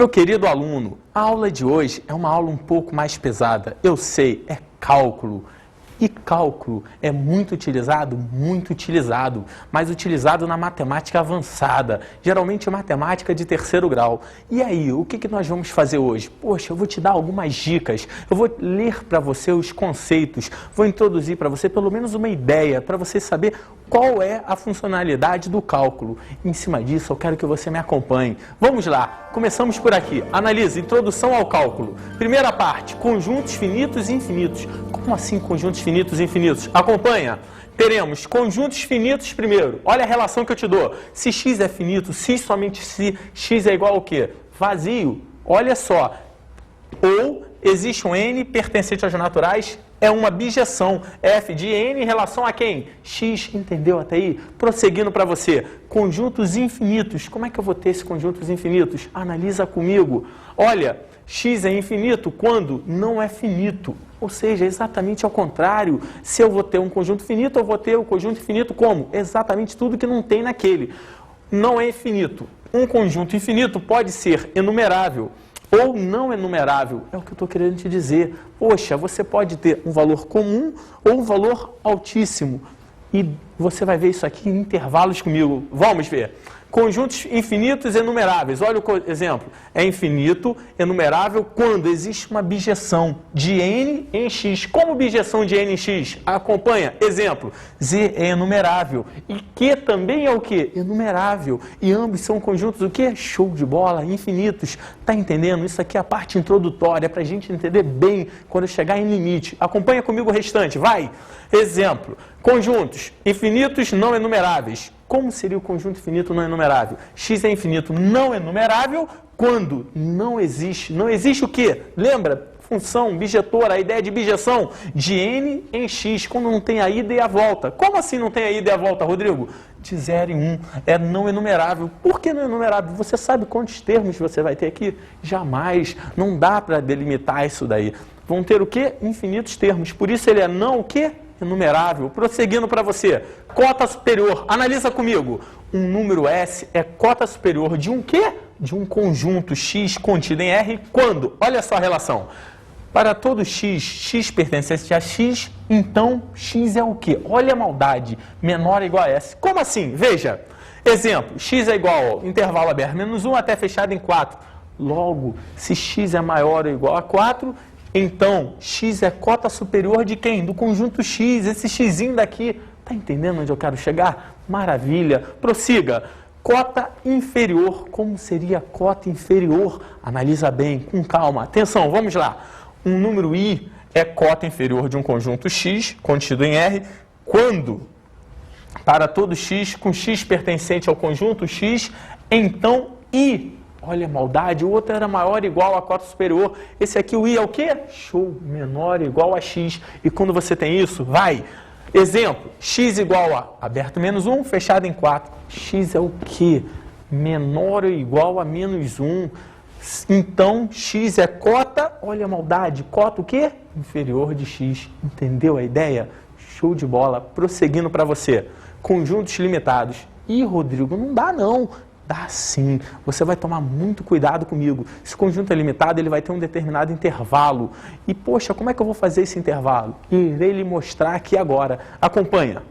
Meu querido aluno, a aula de hoje é uma aula um pouco mais pesada. Eu sei, é cálculo. E cálculo é muito utilizado, mas utilizado na matemática avançada, geralmente matemática de terceiro grau. E aí, o que nós vamos fazer hoje? Poxa, eu vou te dar algumas dicas, eu vou ler para você os conceitos, vou introduzir para você pelo menos uma ideia, para você saber qual é a funcionalidade do cálculo. Em cima disso, eu quero que você me acompanhe. Vamos lá, começamos por aqui. Analise, introdução ao cálculo. Primeira parte, conjuntos finitos e infinitos. Como assim conjuntos finitos e infinitos? Acompanha. Teremos conjuntos finitos primeiro. Olha a relação que eu te dou. Se x é finito, se somente se x é igual ao quê? Vazio. Olha só. Ou existe um n pertencente aos naturais, é uma bijeção. F de n em relação a quem? X, entendeu até aí? Prosseguindo para você. Conjuntos infinitos. Como é que eu vou ter esses conjuntos infinitos? Analisa comigo. Olha, x é infinito quando não é finito. Ou seja, exatamente ao contrário. Se eu vou ter um conjunto finito, eu vou ter o conjunto infinito como? Exatamente tudo que não tem naquele. Não é infinito. Um conjunto infinito pode ser enumerável ou não enumerável. É o que eu estou querendo te dizer. Poxa, você pode ter um valor comum ou um valor altíssimo. E você vai ver isso aqui em intervalos comigo. Vamos ver. Conjuntos infinitos enumeráveis. Olha o exemplo. É infinito, enumerável, quando existe uma bijeção de n em x. Como bijeção de n em x? Acompanha. Exemplo. Z é enumerável. E Q também é o quê? Enumerável. E ambos são conjuntos o quê? Show de bola, infinitos. Tá entendendo? Isso aqui é a parte introdutória, para a gente entender bem quando chegar em limite. Acompanha comigo o restante. Vai. Exemplo. Conjuntos infinitos não enumeráveis. Como seria o conjunto infinito não enumerável? X é infinito não enumerável quando não existe. Não existe o quê? Lembra? Função bijetora, a ideia de bijeção de n em x, quando não tem a ida e a volta. Como assim não tem a ida e a volta, Rodrigo? De 0 em 1. É não enumerável. Por que não enumerável? Você sabe quantos termos você vai ter aqui? Jamais. Não dá para delimitar isso daí. Vão ter o quê? Infinitos termos. Por isso ele é não o quê? Enumerável. Prosseguindo para você. Cota superior. Analisa comigo. Um número S é cota superior de um quê? De um conjunto X contido em R quando? Olha só a relação. Para todo X, X pertencente a X, então X é o quê? Olha a maldade. Menor ou igual a S. Como assim? Veja. Exemplo. X é igual ao intervalo aberto menos 1 até fechado em 4. Logo, se X é maior ou igual a 4, então, x é cota superior de quem? Do conjunto x, esse xzinho daqui. Está entendendo onde eu quero chegar? Maravilha. Prossiga. Cota inferior. Como seria cota inferior? Analisa bem, com calma. Atenção, vamos lá. Um número i é cota inferior de um conjunto x, contido em R, quando, para todo x, com x pertencente ao conjunto x, então i. Olha a maldade, o outro era maior ou igual a cota superior. Esse aqui, o i é o quê? Show, menor ou igual a x. E quando você tem isso, vai. Exemplo, x igual a aberto menos 1, fechado em 4. X é o quê? Menor ou igual a menos 1. Então, x é cota, olha a maldade, cota o quê? Inferior de x. Entendeu a ideia? Show de bola. Prosseguindo para você. Conjuntos limitados. Ih, Rodrigo, não dá não. Dá sim. Você vai tomar muito cuidado comigo. Esse conjunto é limitado, ele vai ter um determinado intervalo. E, poxa, como é que eu vou fazer esse intervalo? Irei lhe mostrar aqui agora. Acompanha.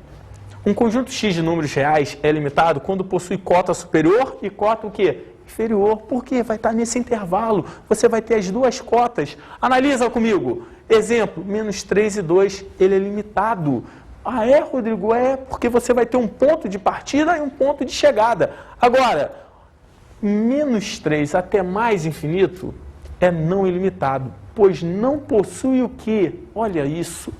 Um conjunto X de números reais é limitado quando possui cota superior e cota o quê? Inferior. Por quê? Vai estar nesse intervalo. Você vai ter as duas cotas. Analisa comigo. Exemplo, menos 3 e 2, ele é limitado. Ah, é, Rodrigo? É, porque você vai ter um ponto de partida e um ponto de chegada. Agora, menos 3 até mais infinito é não ilimitado, pois não possui o quê? Olha isso,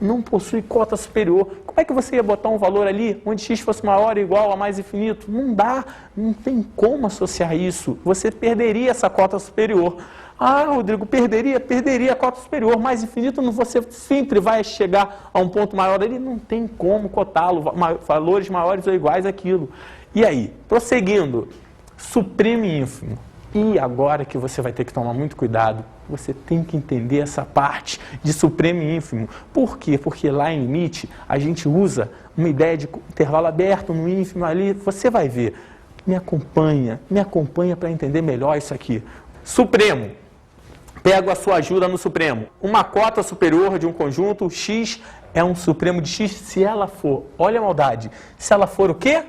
não possui cota superior. Como é que você ia botar um valor ali onde x fosse maior ou igual a mais infinito? Não dá, não tem como associar isso. Você perderia essa cota superior. Ah, Rodrigo, perderia a cota superior, mais infinito, você sempre vai chegar a um ponto maior ali, não tem como cotá-lo, valores maiores ou iguais àquilo. E aí, prosseguindo, supremo e ínfimo. E agora que você vai ter que tomar muito cuidado, você tem que entender essa parte de supremo e ínfimo. Por quê? Porque lá em limite, a gente usa uma ideia de intervalo aberto, no ínfimo ali, você vai ver. me acompanha para entender melhor isso aqui. Supremo. Pego a sua ajuda no supremo. Uma cota superior de um conjunto X é um supremo de X se ela for, olha a maldade, se ela for o quê?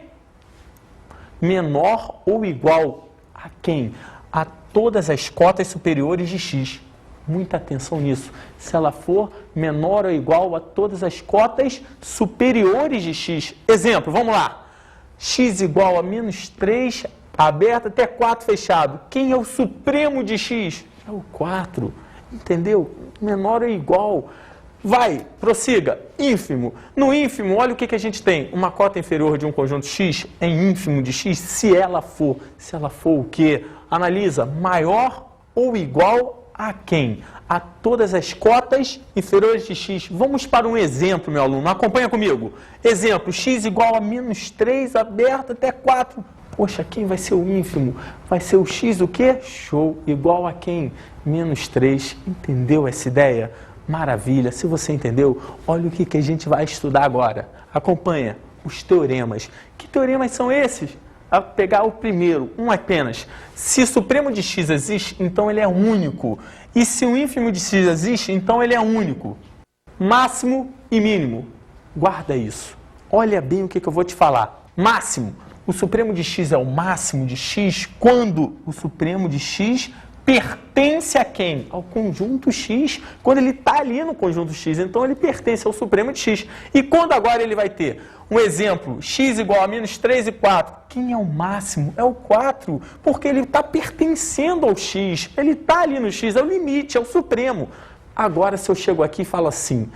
Menor ou igual a quem? A todas as cotas superiores de X. Muita atenção nisso. Se ela for menor ou igual a todas as cotas superiores de X. Exemplo, vamos lá. X igual a menos 3 aberto até 4 fechado. Quem é o supremo de X? É o 4. Entendeu? Menor ou igual. Vai, prossiga. Ínfimo. No ínfimo, olha o que a gente tem. Uma cota inferior de um conjunto X é ínfimo de X se ela for. Se ela for o quê? Analisa. Maior ou igual a quem? A todas as cotas inferiores de X. Vamos para um exemplo, meu aluno. Acompanha comigo. Exemplo. X igual a menos 3 aberto até 4. Poxa, quem vai ser o ínfimo? Vai ser o X o quê? Show. Igual a quem? Menos 3. Entendeu essa ideia? Maravilha. Se você entendeu, olha o que a gente vai estudar agora. Acompanha os teoremas. Que teoremas são esses? A pegar o primeiro, um apenas. Se o supremo de X existe, então ele é único. E se o ínfimo de X existe, então ele é único. Máximo e mínimo. Guarda isso. Olha bem o que eu vou te falar. Máximo. O supremo de X é o máximo de X quando o supremo de X pertence a quem? Ao conjunto X. Quando ele está ali no conjunto X, então ele pertence ao supremo de X. E quando agora ele vai ter? Um exemplo, X igual a menos 3 e 4. Quem é o máximo? É o 4, porque ele está pertencendo ao X. Ele está ali no X, é o limite, é o supremo. Agora, se eu chego aqui e falo assim,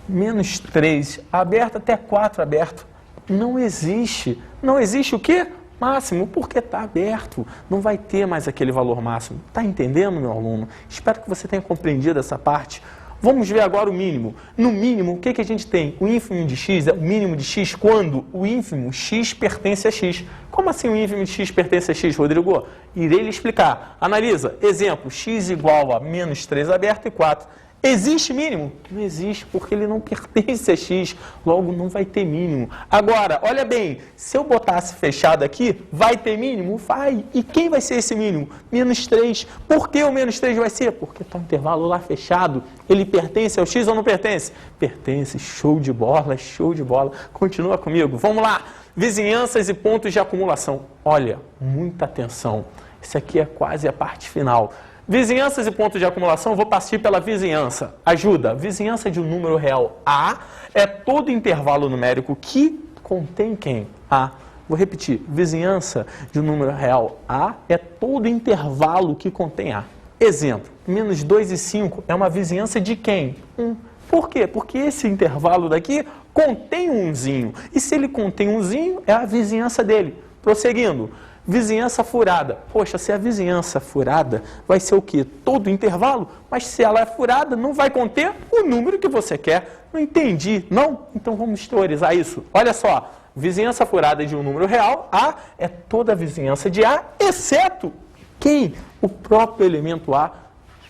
menos 3 aberto até 4 aberto, não existe. Não existe o quê? Máximo, porque está aberto. Não vai ter mais aquele valor máximo. Está entendendo, meu aluno? Espero que você tenha compreendido essa parte. Vamos ver agora o mínimo. No mínimo, o que a gente tem? O ínfimo de X é o mínimo de X quando o ínfimo X pertence a X. Como assim o ínfimo de X pertence a X, Rodrigo? Irei lhe explicar. Analisa. Exemplo, X igual a menos 3 aberto e 4. Existe mínimo? Não existe, porque ele não pertence a X, logo não vai ter mínimo. Agora, olha bem, se eu botasse fechado aqui, vai ter mínimo? Vai. E quem vai ser esse mínimo? Menos 3. Por que o menos 3 vai ser? Porque está o intervalo lá fechado. Ele pertence ao X ou não pertence? Pertence. Show de bola, show de bola. Continua comigo. Vamos lá. Vizinhanças e pontos de acumulação. Olha, muita atenção. Isso aqui é quase a parte final. Vizinhanças e pontos de acumulação, vou partir pela vizinhança. Ajuda. Vizinhança de um número real A é todo intervalo numérico que contém quem? A. Vou repetir. Vizinhança de um número real A é todo intervalo que contém A. Exemplo. Menos 2 e 5 é uma vizinhança de quem? 1. Por quê? Porque esse intervalo daqui contém um umzinho. E se ele contém um umzinho, é a vizinhança dele. Prosseguindo. Vizinhança furada. Poxa, se a vizinhança furada vai ser o quê? Todo intervalo, mas se ela é furada, não vai conter o número que você quer. Não entendi, não? Então vamos teorizar isso. Olha só, vizinhança furada de um número real, A é toda a vizinhança de A, exceto quem? O próprio elemento A.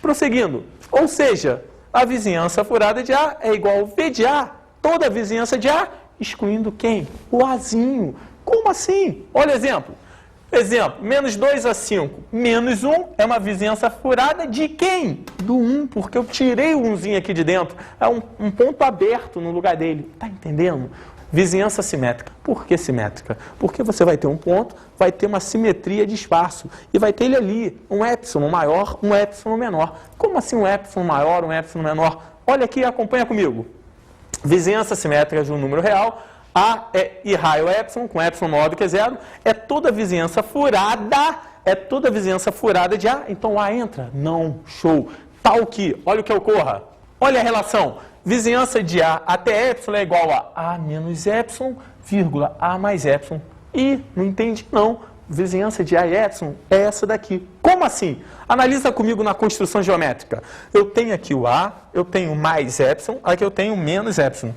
Prosseguindo, ou seja, a vizinhança furada de A é igual ao V de A, toda a vizinhança de A, excluindo quem? O Azinho. Como assim? Olha o exemplo. Exemplo, menos 2 a 5. Menos 1 é uma vizinhança furada de quem? Do 1, porque eu tirei o 1zinho aqui de dentro. É um ponto aberto no lugar dele. Está entendendo? Vizinhança simétrica. Por que simétrica? Porque você vai ter um ponto, vai ter uma simetria de espaço. E vai ter ele ali, um épsilon maior, um épsilon menor. Como assim um épsilon maior, um épsilon menor? Olha aqui, acompanha comigo. Vizinhança simétrica de um número real. A e raio épsilon, com épsilon maior do que 0, é toda vizinhança furada de A. Então A entra? Não. Show. Tal que, olha o que ocorra. Olha a relação. Vizinhança de A até épsilon é igual a menos épsilon, vírgula, A mais épsilon. E, não entende? Não. Vizinhança de A e épsilon é essa daqui. Como assim? Analisa comigo na construção geométrica. Eu tenho aqui o A, eu tenho mais épsilon, aqui eu tenho menos épsilon.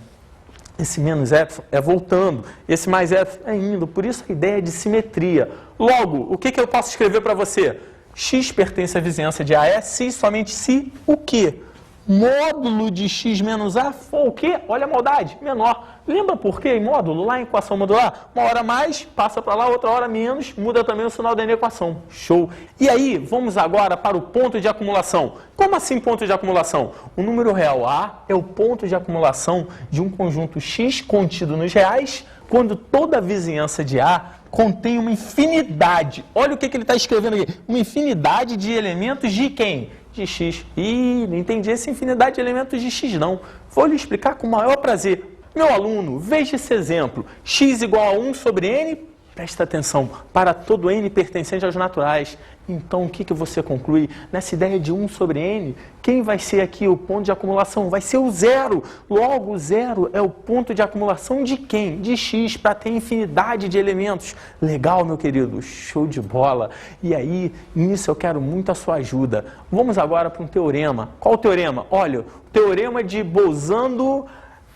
Esse menos épsilon é voltando, esse mais épsilon é indo, por isso a ideia é de simetria. Logo, o que eu posso escrever para você? X pertence à vizinhança de AE se somente se o quê? módulo de x menos a for o quê? Olha a maldade, menor. Lembra por quê em módulo? Lá em equação modular, uma hora mais, passa para lá, outra hora menos, muda também o sinal da equação. Show! E aí, vamos agora para o ponto de acumulação. Como assim ponto de acumulação? O número real A é o ponto de acumulação de um conjunto X contido nos reais, quando toda a vizinhança de A contém uma infinidade. Olha o que ele está escrevendo aqui. Uma infinidade de elementos de quem? De X. Ih, não entendi essa infinidade de elementos de X, não. Vou lhe explicar com o maior prazer. Meu aluno, veja esse exemplo. X igual a 1 sobre N, presta atenção, para todo N pertencente aos naturais. Então, o que você conclui? Nessa ideia de 1 sobre N, quem vai ser aqui o ponto de acumulação? Vai ser o zero. Logo, o zero é o ponto de acumulação de quem? De X, para ter infinidade de elementos. Legal, meu querido? Show de bola. E aí, nisso eu quero muito a sua ajuda. Vamos agora para um teorema. Qual o teorema? Olha, o teorema de Bolzano...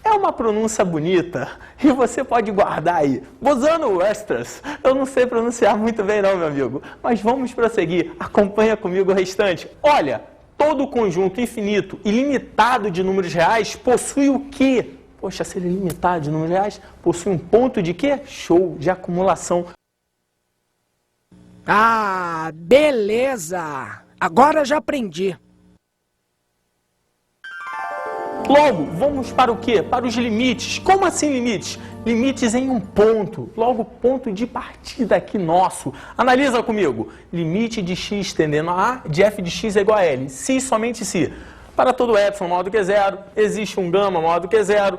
É uma pronúncia bonita e você pode guardar aí. Bosano-Weierstrass. Eu não sei pronunciar muito bem não, meu amigo. Mas vamos prosseguir. Acompanha comigo o restante. Olha, todo conjunto infinito e limitado de números reais possui o quê? Poxa, se ele é limitado de números reais, possui um ponto de quê? Show, de acumulação. Ah, beleza! Agora já aprendi. Logo, vamos para o quê? Para os limites. Como assim limites? Limites em um ponto. Logo, ponto de partida aqui nosso. Analisa comigo. Limite de x tendendo a A, de f de x é igual a L. Se e somente se. Para todo epsilon maior do que zero, existe um gama maior do que zero.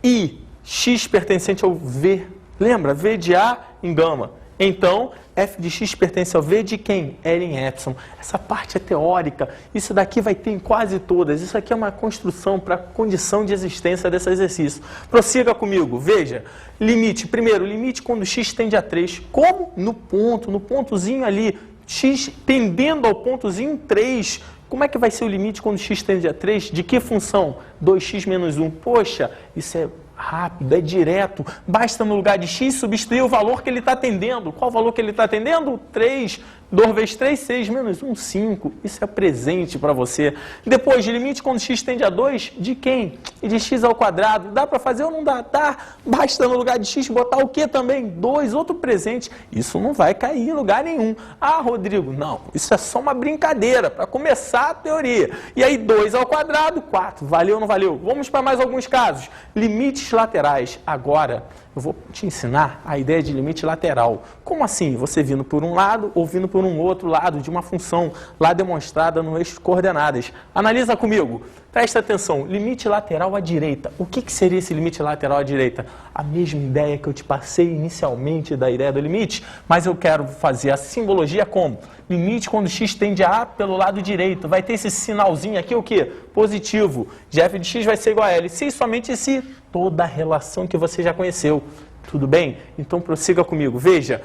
E x pertencente ao V. Lembra? V de A em gama. Então, f de x pertence ao V de quem? L em epsilon. Essa parte é teórica. Isso daqui vai ter em quase todas. Isso aqui é uma construção para a condição de existência desse exercício. Prossiga comigo. Veja. Limite. Primeiro, limite quando x tende a 3. Como? No ponto. No pontozinho ali. X tendendo ao pontozinho 3. Como é que vai ser o limite quando x tende a 3? De que função? 2x menos 1. Poxa, isso é rápido, é direto. Basta no lugar de x substituir o valor que ele está atendendo. Qual o valor que ele está atendendo? 3. 2 vezes 3, 6, menos 1, 5. Isso é presente para você. Depois, limite quando x tende a 2, de quem? E de x ao quadrado. Dá para fazer ou não dá? Dá. Basta no lugar de x botar o que também? 2, outro presente. Isso não vai cair em lugar nenhum. Ah, Rodrigo, não. Isso é só uma brincadeira para começar a teoria. E aí, 2 ao quadrado, 4. Valeu ou não valeu? Vamos para mais alguns casos. Limites laterais. Agora, eu vou te ensinar a ideia de limite lateral. Como assim? Você vindo por um lado ou vindo por um outro lado de uma função lá demonstrada no eixo de coordenadas. Analisa comigo. Presta atenção. Limite lateral à direita. O que seria esse limite lateral à direita? A mesma ideia que eu te passei inicialmente da ideia do limite, mas eu quero fazer a simbologia como? Limite quando x tende a A pelo lado direito. Vai ter esse sinalzinho aqui, o quê? Positivo. De f de x vai ser igual a L. Se e somente se toda a relação que você já conheceu. Tudo bem? Então prossiga comigo. Veja,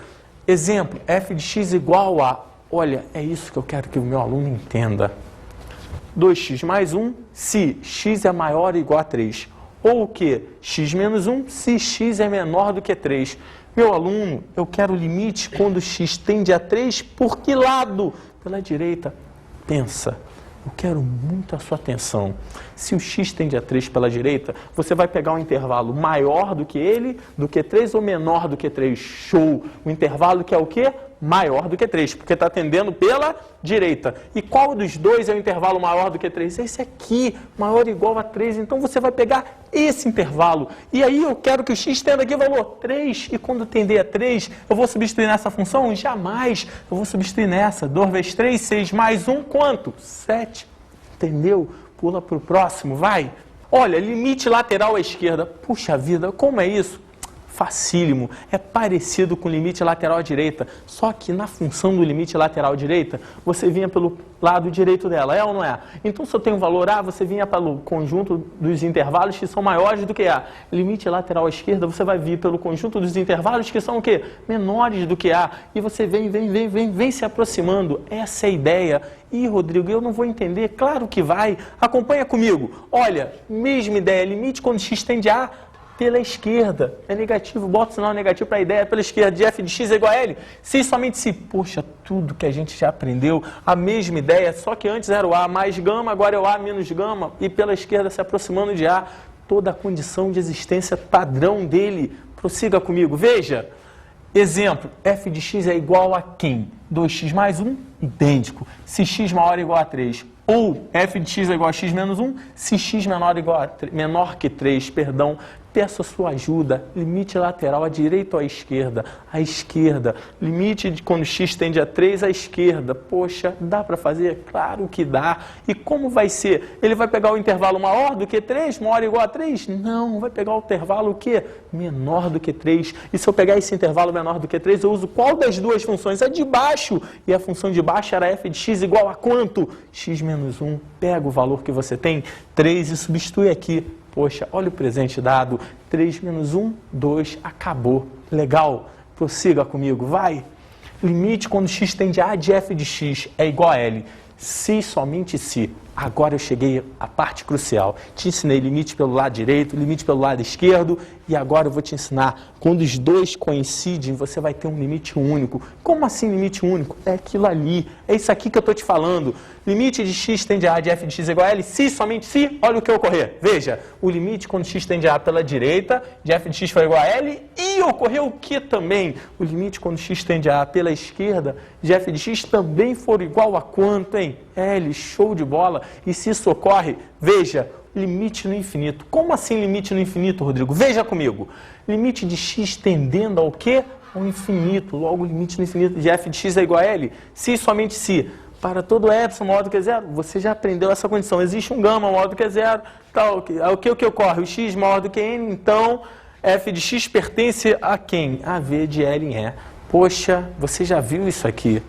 exemplo, f de x igual a... Olha, é isso que eu quero que o meu aluno entenda. 2x mais 1 se x é maior ou igual a 3. Ou o quê? X menos 1 se x é menor do que 3. Meu aluno, eu quero o limite quando x tende a 3, por que lado? Pela direita. Pensa. Eu quero muito a sua atenção. Se o x tende a 3 pela direita, você vai pegar um intervalo maior do que ele, do que 3 ou menor do que 3. Show! O intervalo que é o quê? Maior do que 3, porque está tendendo pela direita. E qual dos dois é o intervalo maior do que 3? Esse aqui, maior ou igual a 3. Então você vai pegar esse intervalo. E aí eu quero que o x tenda aqui o valor 3. E quando tender a 3, eu vou substituir nessa função? Jamais. Eu vou substituir nessa. 2 vezes 3, 6 mais 1, quanto? 7. Entendeu? Pula para o próximo, vai. Olha, limite lateral à esquerda. Puxa vida, como é isso? Facílimo, é parecido com o limite lateral à direita, só que na função do limite lateral à direita, você vinha pelo lado direito dela, é ou não é? Então, se eu tenho um valor A, você vinha pelo conjunto dos intervalos que são maiores do que A. Limite lateral à esquerda, você vai vir pelo conjunto dos intervalos que são o quê? Menores do que A. E você vem se aproximando. Essa é a ideia. Ih, Rodrigo, eu não vou entender. Claro que vai. Acompanha comigo. Olha, mesma ideia, limite quando x tende a pela esquerda. É negativo, bota o sinal negativo para a ideia pela esquerda de f de x é igual a L. Se e somente se, poxa, tudo que a gente já aprendeu, a mesma ideia, só que antes era o A mais gama, agora é o A menos gama, e pela esquerda se aproximando de A, toda a condição de existência padrão dele. Prossiga comigo, veja. Exemplo, f de x é igual a quem? 2x mais 1, idêntico. Se x maior ou igual a 3. Ou f de x é igual a x menos 1, se x menor que 3, perdão. Peço a sua ajuda. Limite lateral à direita ou à esquerda? À esquerda. Limite de quando x tende a 3 à esquerda. Poxa, dá para fazer? Claro que dá. E como vai ser? Ele vai pegar o intervalo maior do que 3? Maior igual a 3? Não, vai pegar o intervalo o quê? Menor do que 3. E se eu pegar esse intervalo menor do que 3, eu uso qual das duas funções? A de baixo. E a função de baixo era f de x igual a quanto? X menos 1. Pega o valor que você tem, 3, e substitui aqui. Poxa, olha o presente dado, 3 menos 1, 2, acabou. Legal? Prossiga comigo, vai. Limite quando x tende a de f de x é igual a L. Se e somente se. Agora eu cheguei à parte crucial. Te ensinei limite pelo lado direito, limite pelo lado esquerdo, e agora eu vou te ensinar. Quando os dois coincidem, você vai ter um limite único. Como assim limite único? É aquilo ali. É isso aqui que eu estou te falando. Limite de x tende a de f de x igual a L. Se, somente se, olha o que ocorrer. Veja, o limite quando x tende a pela direita, de f de x foi igual a L, e ocorreu o que também? O limite quando x tende a pela esquerda, de f de x também for igual a quanto, hein? L, show de bola. E se isso ocorre, veja, limite no infinito. Como assim limite no infinito, Rodrigo? Veja comigo. Limite de x tendendo ao quê? Ao infinito. Logo, limite no infinito de f de x é igual a L. Se e somente se. Para todo epsilon maior do que zero, você já aprendeu essa condição. Existe um gama maior do que zero. Tal, o que ocorre? O x maior do que n, então f de x pertence a quem? A v de L em E. Poxa, você já viu isso aqui?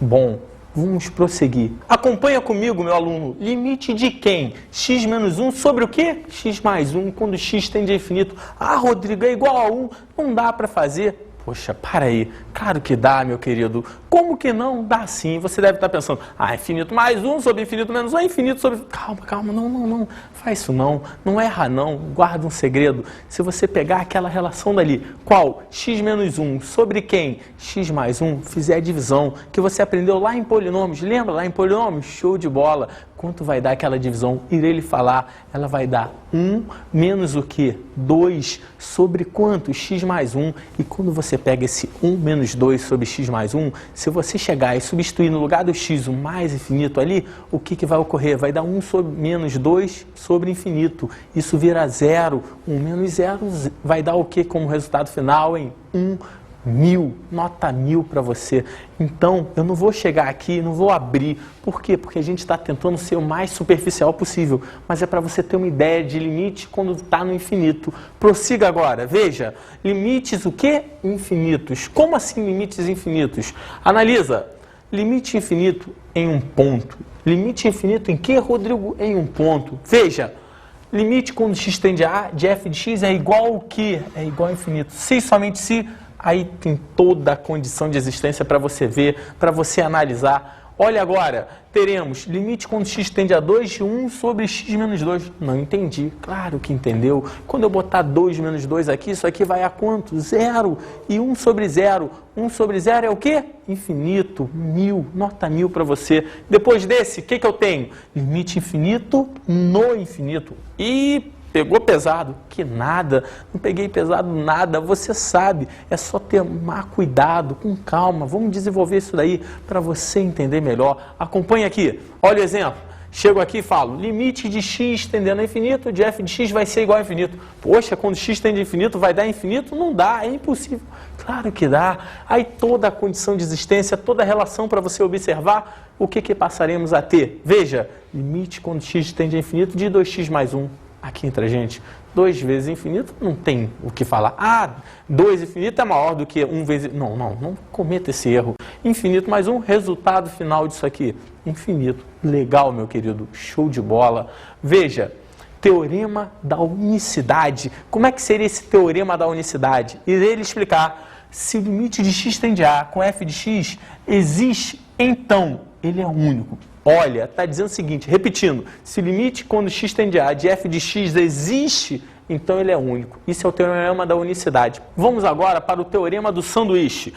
Bom, vamos prosseguir. Acompanha comigo, meu aluno. Limite de quem? X menos 1 sobre o quê? X mais 1, quando x tende a infinito. Ah, Rodrigo, é igual a 1. Não dá para fazer. Poxa, para aí. Claro que dá, meu querido. Como que não? Dá sim. Você deve estar pensando, infinito mais 1 sobre infinito menos 1 é infinito sobre... Calma. Não. Faz isso não. Não erra não. Guarda um segredo. Se você pegar aquela relação dali, qual? X menos 1 sobre quem? X mais 1, fizer a divisão que você aprendeu lá em polinômios. Lembra lá em polinômios? Show de bola. Quanto vai dar aquela divisão? Irei lhe falar. Ela vai dar 1 menos o quê? 2 sobre quanto? X mais 1. E quando você pega esse 1 menos 2 sobre x mais 1, se você chegar e substituir no lugar do x o mais infinito ali, o que vai ocorrer? Vai dar 1 sobre menos 2 sobre infinito. Isso vira 0. 1 menos 0 vai dar o que como resultado final, hein? 1000, nota 1000 para você. Então, eu não vou chegar aqui, não vou abrir. Por quê? Porque a gente está tentando ser o mais superficial possível. Mas é para você ter uma ideia de limite quando está no infinito. Prossiga agora. Veja, limites o quê? Infinitos. Como assim limites infinitos? Analisa. Limite infinito em um ponto. Limite infinito em que, Rodrigo? Em um ponto. Veja. Limite quando x tende a de f de x é igual ao quê? É igual ao infinito. Se somente se... Aí tem toda a condição de existência para você ver, para você analisar. Olha agora, teremos limite quando x tende a 2 de 1 sobre x menos 2. Não entendi. Claro que entendeu. Quando eu botar 2 menos 2 aqui, isso aqui vai a quanto? 0. E 1 sobre 0. 1 sobre 0 é o quê? Infinito. 1000. Nota 1000 para você. Depois desse, o que eu tenho? Limite infinito no infinito. E... pegou pesado? Que nada, não peguei pesado nada, você sabe, é só tomar cuidado, com calma, vamos desenvolver isso daí para você entender melhor. Acompanha aqui, olha o exemplo, chego aqui e falo, limite de x tendendo a infinito, de f de x vai ser igual a infinito. Poxa, quando x tende a infinito, vai dar infinito? Não dá, é impossível. Claro que dá. Aí toda a condição de existência, toda a relação para você observar, o que passaremos a ter? Veja, limite quando x tende a infinito de 2x mais 1. Aqui entre a gente, 2 vezes infinito, não tem o que falar. 2 infinito é maior do que 1 vezes... Não cometa esse erro. Infinito mais 1, resultado final disso aqui. Infinito. Legal, meu querido. Show de bola. Veja, teorema da unicidade. Como é que seria esse teorema da unicidade? Irei lhe explicar. Se o limite de x tende a com f de x existe, então ele é único. Olha, está dizendo o seguinte, repetindo, se o limite quando x tende a de f de x existe, então ele é único. Isso é o teorema da unicidade. Vamos agora para o teorema do sanduíche.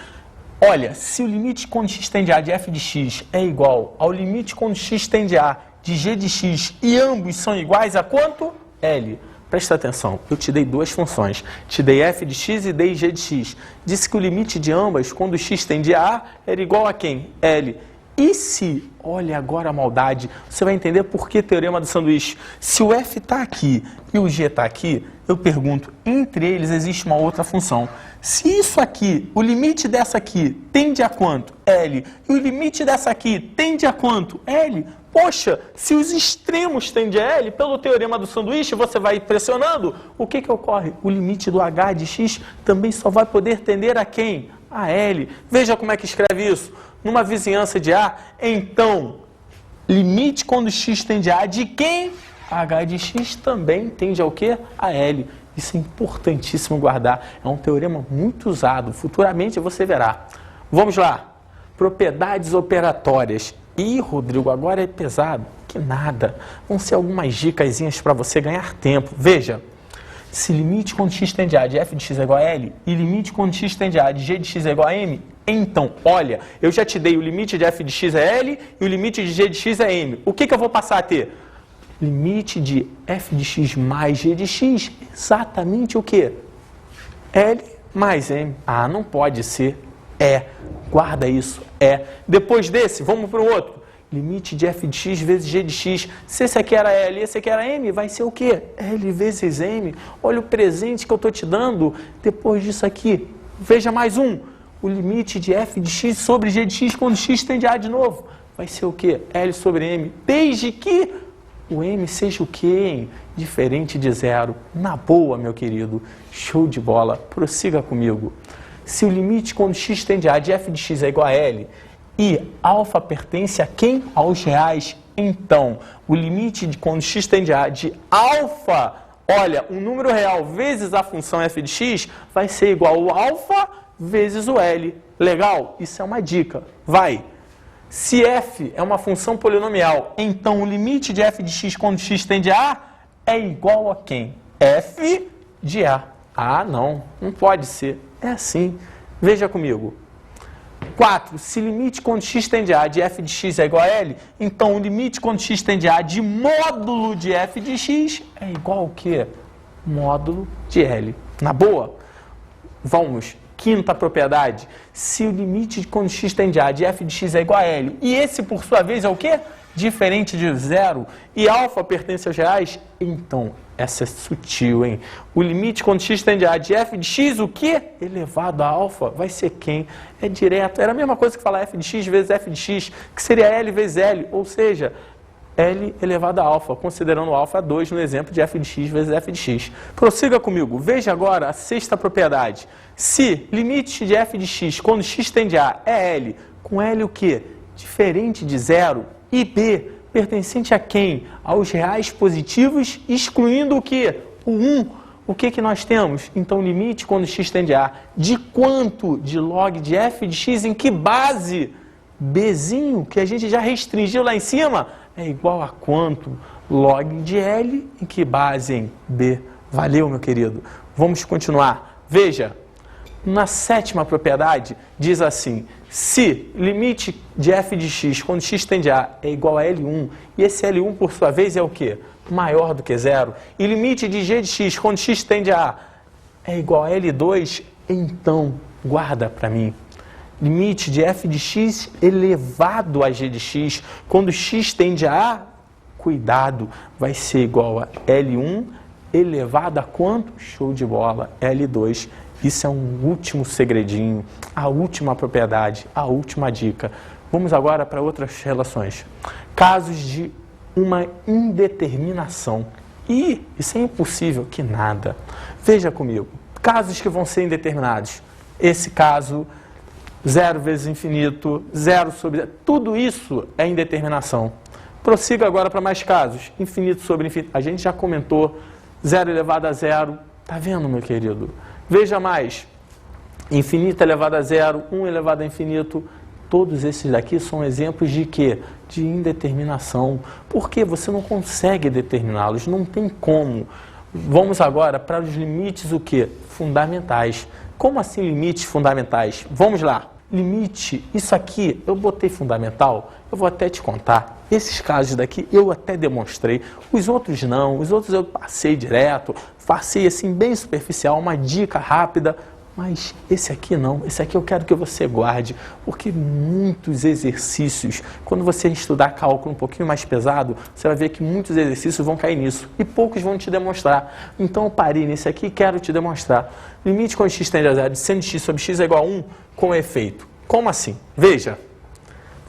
Olha, se o limite quando x tende a de f de x é igual ao limite quando x tende a de g de x e ambos são iguais a quanto? L. Presta atenção, eu te dei duas funções, te dei f de x e dei g de x. Disse que o limite de ambas, quando x tende a era igual a quem? L. E se, olha agora a maldade, você vai entender por que teorema do sanduíche. Se o f está aqui e o g está aqui, eu pergunto, entre eles existe uma outra função. Se isso aqui, o limite dessa aqui tende a quanto? L. E o limite dessa aqui tende a quanto? L. Poxa, se os extremos tendem a L, pelo teorema do sanduíche, você vai pressionando, o que ocorre? O limite do h de x também só vai poder tender a quem? A L. Veja como é que escreve isso. Numa vizinhança de A, então, limite quando x tende a de quem? H de x também tende ao quê? A L. Isso é importantíssimo guardar. É um teorema muito usado. Futuramente você verá. Vamos lá. Propriedades operatórias. Ih, Rodrigo, agora é pesado. Que nada. Vão ser algumas dicasinhas para você ganhar tempo. Veja. Se limite quando x tende a de f de x é igual a L e limite quando x tende a de g de x é igual a M, então, olha, eu já te dei o limite de f de x é L e o limite de g de x é M. O que eu vou passar a ter? Limite de f de x mais g de x, exatamente o quê? L mais M. Ah, não pode ser. Guarda isso. Depois desse, vamos para o outro. Limite de f de x vezes g de x. Se esse aqui era L e esse aqui era M, vai ser o quê? L vezes M. Olha o presente que eu estou te dando. Depois disso aqui, veja mais um. O limite de f de x sobre g de x quando x tende a A de novo. Vai ser o quê? L sobre M. Desde que o M seja o quê, hein? Diferente de zero. Na boa, meu querido. Show de bola. Prossiga comigo. Se o limite quando x tende a de f de x é igual a L e alfa pertence a quem? Aos reais. Então, o limite de quando x tende a de alfa, olha, um número real vezes a função f de x vai ser igual ao alfa vezes o L. Legal? Isso é uma dica. Vai. Se f é uma função polinomial, então o limite de f de x quando x tende a A é igual a quem? F de A. Ah, não pode ser. É assim. Veja comigo. 4. Se limite quando x tende a de f de x é igual a L, então o limite quando x tende a de módulo de f de x é igual ao quê? Módulo de L. Na boa? Vamos. Quinta propriedade. Se o limite quando x tende a de f de x é igual a L, e esse, por sua vez, é o quê? Diferente de zero, e alfa pertence aos reais, então, essa é sutil, hein? O limite quando x tende a de f de x, o quê? Elevado a alfa, vai ser quem? É direto. Era a mesma coisa que falar f de x vezes f de x, que seria L vezes L, ou seja, L elevado a alfa, considerando alfa 2 no exemplo de f de x vezes f de x. Prossiga comigo. Veja agora a sexta propriedade. Se limite de f de x quando x tende a é L, com L o quê? Diferente de zero, e B, pertencente a quem? Aos reais positivos, excluindo o quê? O 1. O que nós temos? Então, limite quando x tende a de quanto? De log de f de x em que base? Bzinho, que a gente já restringiu lá em cima, é igual a quanto? Log de L em que base? Em B. Valeu, meu querido. Vamos continuar. Veja, na sétima propriedade, diz assim, se limite de f de x quando x tende a é igual a L1, e esse L1, por sua vez, é o quê? Maior do que zero, e limite de g de x quando x tende a é igual a L2, então, guarda para mim, limite de f de x elevado a g de x, quando x tende a cuidado, vai ser igual a L1 elevado a quanto? Show de bola, L2. Isso é um último segredinho, a última propriedade, a última dica. Vamos agora para outras relações. Casos de uma indeterminação. E isso é impossível que nada. Veja comigo, casos que vão ser indeterminados. Esse caso, 0 vezes infinito, 0 sobre zero, tudo isso é indeterminação. Prossiga agora para mais casos. Infinito sobre infinito. A gente já comentou, 0 elevado a zero. Tá vendo, meu querido? Veja mais, infinito elevado a zero, 1 elevado a infinito, todos esses daqui são exemplos de quê? De indeterminação, porque você não consegue determiná-los, não tem como. Vamos agora para os limites o quê? Fundamentais. Como assim limites fundamentais? Vamos lá. Limite, isso aqui eu botei fundamental, eu vou até te contar. Esses casos daqui eu até demonstrei, os outros não, os outros eu passei direto, passei assim bem superficial, uma dica rápida, mas esse aqui não, esse aqui eu quero que você guarde, porque muitos exercícios, quando você estudar cálculo um pouquinho mais pesado, você vai ver que muitos exercícios vão cair nisso e poucos vão te demonstrar. Então eu parei nesse aqui e quero te demonstrar. Limite quando x tende a zero de seno de x sobre x é igual a 1 com efeito. Como assim? Veja,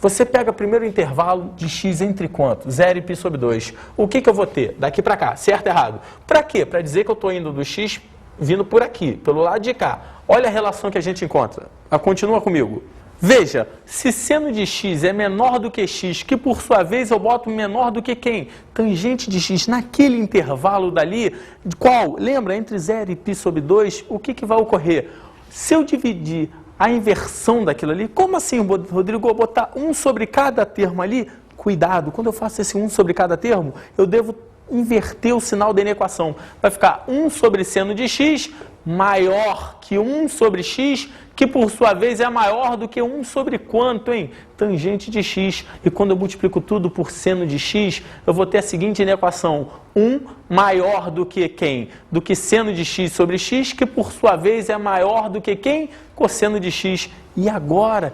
você pega primeiro o intervalo de x entre quanto? 0 e π sobre 2. O que eu vou ter? Daqui para cá, certo ou errado? Para quê? Para dizer que eu estou indo do x vindo por aqui, pelo lado de cá. Olha a relação que a gente encontra. Continua comigo. Veja, se seno de x é menor do que x, que por sua vez eu boto menor do que quem? Tangente de x naquele intervalo dali, qual? Lembra, entre 0 e π sobre 2, o que vai ocorrer? Se eu dividir a inversão daquilo ali, como assim, Rodrigo, eu botar 1 sobre cada termo ali? Cuidado, quando eu faço esse 1 sobre cada termo, eu devo inverter o sinal da inequação. Vai ficar 1 sobre seno de x maior que 1 sobre x, que por sua vez é maior do que 1 sobre quanto, hein? Tangente de x. E quando eu multiplico tudo por seno de x, eu vou ter a seguinte inequação. 1 maior do que quem? Do que seno de x sobre x, que por sua vez é maior do que quem? Cosseno de x. E agora,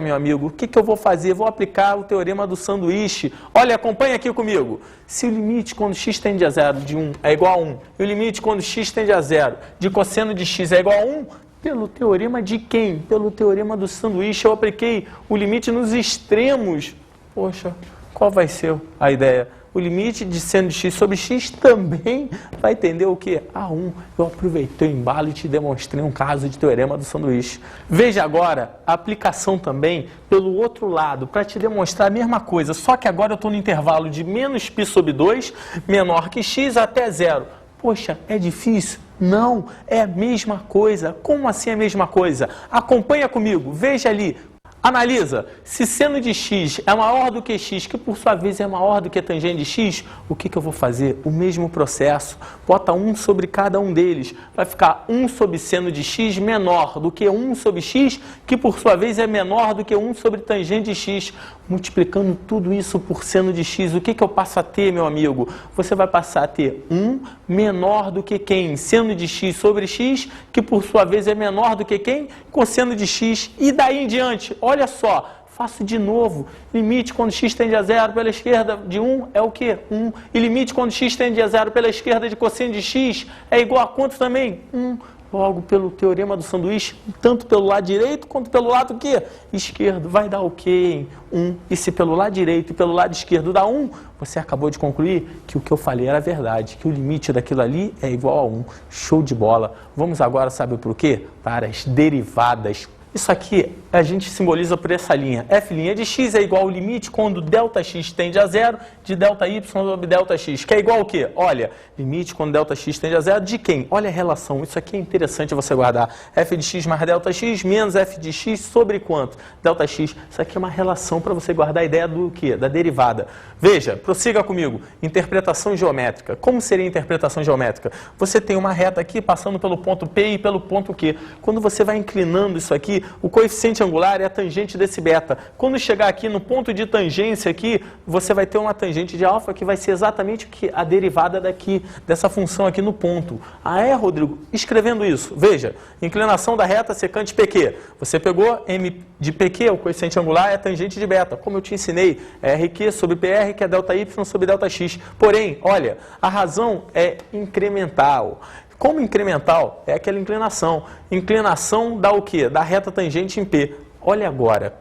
meu amigo, o que eu vou fazer? Vou aplicar o teorema do sanduíche. Olha, acompanha aqui comigo. Se o limite quando x tende a zero de 1 é igual a 1, e o limite quando x tende a zero de cosseno de x é igual a 1, pelo teorema de quem? Pelo teorema do sanduíche, eu apliquei o limite nos extremos. Poxa, qual vai ser a ideia? O limite de seno de x sobre x também vai tender o quê? A 1. Eu aproveitei o embalo e te demonstrei um caso de teorema do sanduíche. Veja agora a aplicação também pelo outro lado, para te demonstrar a mesma coisa, só que agora eu estou no intervalo de menos π sobre 2, menor que x, até 0. Poxa, é difícil? Não, é a mesma coisa. Como assim é a mesma coisa? Acompanha comigo, veja ali. Analisa, se seno de x é maior do que x, que por sua vez é maior do que tangente de x, o que eu vou fazer? O mesmo processo, bota 1 sobre cada um deles, vai ficar 1 sobre seno de x menor do que 1 sobre x, que por sua vez é menor do que 1 sobre tangente de x. Multiplicando tudo isso por seno de x, o que eu passo a ter, meu amigo? Você vai passar a ter 1 menor do que quem? Seno de x sobre x, que por sua vez é menor do que quem? Cosseno de x. E daí em diante, olha só, faço de novo. Limite quando x tende a zero pela esquerda de 1 é o quê? 1. E limite quando x tende a zero pela esquerda de cosseno de x é igual a quanto também? 1. Logo, pelo teorema do sanduíche, tanto pelo lado direito quanto pelo lado quê? Esquerdo. Vai dar o quê? 1. E se pelo lado direito e pelo lado esquerdo dá 1, você acabou de concluir que o que eu falei era verdade, que o limite daquilo ali é igual a 1. Show de bola. Vamos agora, sabe por quê? Para as derivadas. Isso aqui a gente simboliza por essa linha. F' de x é igual ao limite quando Δx tende a zero de ΔY sobre Δx, que é igual ao quê? Olha, limite quando Δx tende a zero de quem? Olha a relação, isso aqui é interessante você guardar. F de x mais Δx menos F de x sobre quanto? Δx. Isso aqui é uma relação para você guardar a ideia do quê? Da derivada. Veja, prossiga comigo. Interpretação geométrica. Como seria a interpretação geométrica? Você tem uma reta aqui passando pelo ponto P e pelo ponto Q. Quando você vai inclinando isso aqui, o coeficiente angular é a tangente desse beta. Quando chegar aqui no ponto de tangência aqui, você vai ter uma tangente de alfa que vai ser exatamente a derivada daqui, dessa função aqui no ponto. Ah é, Rodrigo? Escrevendo isso. Veja, inclinação da reta secante PQ. Você pegou M de PQ, o coeficiente angular é a tangente de beta. Como eu te ensinei, é RQ sobre PR, que é ΔY sobre Δx. Porém, olha, a razão é incremental. Como incremental é aquela inclinação. Inclinação dá o quê? Da reta tangente em P. Olha agora.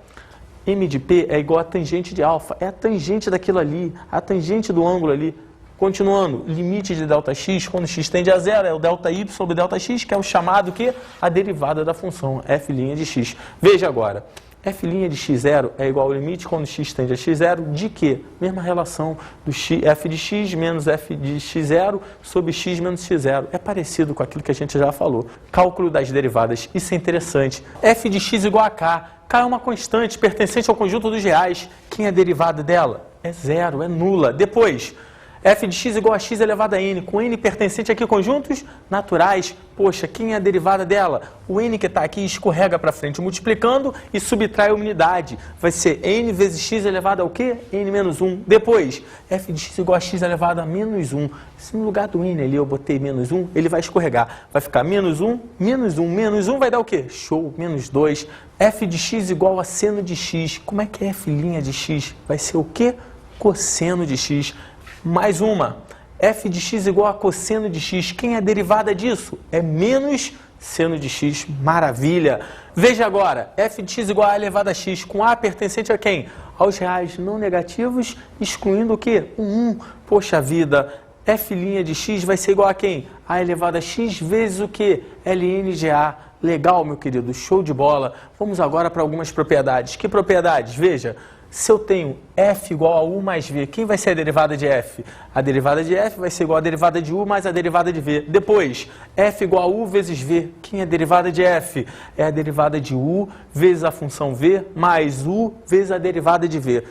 M de P é igual a tangente de alfa. É a tangente daquilo ali. A tangente do ângulo ali. Continuando. Limite de Δx, quando x tende a zero, é o ΔY sobre Δx, que é o chamado que? A derivada da função F' de x. Veja agora. F' de x0 é igual ao limite quando x tende a x0 de quê? Mesma relação do f de x menos f de x0 sobre x menos x0. É parecido com aquilo que a gente já falou. Cálculo das derivadas. Isso é interessante. F de x igual a k. K é uma constante pertencente ao conjunto dos reais. Quem é a derivada dela? É zero, é nula. Depois, f de x igual a x elevado a n, com n pertencente a que conjuntos? Naturais. Poxa, quem é a derivada dela? O n que está aqui escorrega para frente multiplicando e subtrai a unidade. Vai ser n vezes x elevado ao quê? N menos 1. Depois, f de x igual a x elevado a menos 1. Se no lugar do n ali eu botei menos 1, ele vai escorregar. Vai ficar menos 1, menos 1. Menos 1 vai dar o quê? Show, menos 2. F de x igual a seno de x. Como é que é f' de x? Vai ser o quê? Cosseno de x. Mais uma, f de x igual a cosseno de x. Quem é a derivada disso? É menos seno de x. Maravilha! Veja agora, f de x igual a elevado a x, com a pertencente a quem? Aos reais não negativos, excluindo o quê? O 1. Poxa vida, f' de x vai ser igual a quem? A elevado a x vezes o quê? Ln de a. Legal, meu querido, show de bola. Vamos agora para algumas propriedades. Que propriedades? Veja. Se eu tenho f igual a u mais v, quem vai ser a derivada de f? A derivada de f vai ser igual a derivada de u mais a derivada de v. Depois, f igual a u vezes v. Quem é a derivada de f? É a derivada de u vezes a função v mais u vezes a derivada de v.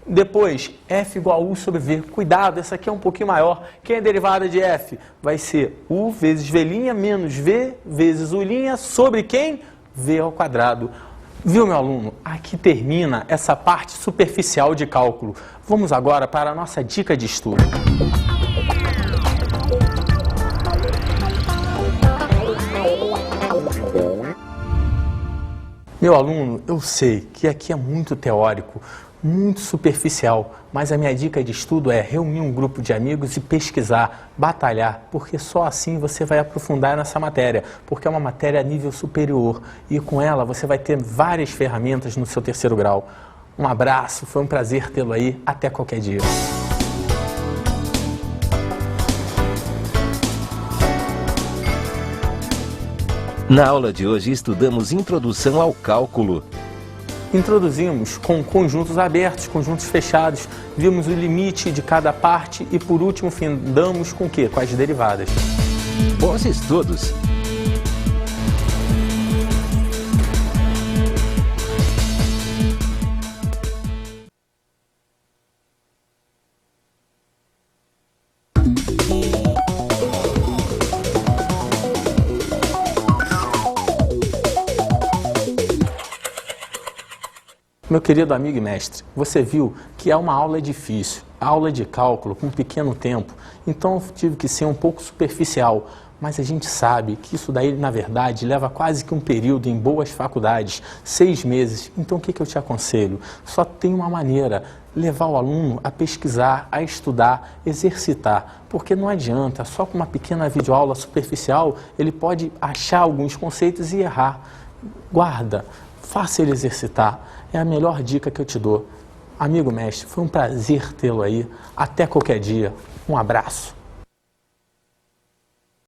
Depois, f igual a u sobre v. Cuidado, essa aqui é um pouquinho maior. Quem é a derivada de f? Vai ser u vezes v' menos v vezes u' sobre quem? V ao quadrado. Viu, meu aluno? Aqui termina essa parte superficial de cálculo. Vamos agora para a nossa dica de estudo. Meu aluno, eu sei que aqui é muito teórico, muito superficial, mas a minha dica de estudo é reunir um grupo de amigos e pesquisar, batalhar, porque só assim você vai aprofundar nessa matéria, porque é uma matéria a nível superior e com ela você vai ter várias ferramentas no seu terceiro grau. Um abraço, foi um prazer tê-lo aí, até qualquer dia. Na aula de hoje estudamos Introdução ao Cálculo. Introduzimos com conjuntos abertos, conjuntos fechados, vimos o limite de cada parte e por último findamos com o quê? Com as derivadas. Bons estudos! Meu querido amigo e mestre, você viu que é uma aula difícil, aula de cálculo com pequeno tempo, então eu tive que ser um pouco superficial, mas a gente sabe que isso daí, na verdade, leva quase que um período em boas faculdades, 6 meses. Então o que eu te aconselho? Só tem uma maneira, levar o aluno a pesquisar, a estudar, exercitar, porque não adianta, só com uma pequena videoaula superficial, ele pode achar alguns conceitos e errar. Guarda, faça ele exercitar. É a melhor dica que eu te dou. Amigo mestre, foi um prazer tê-lo aí. Até qualquer dia. Um abraço.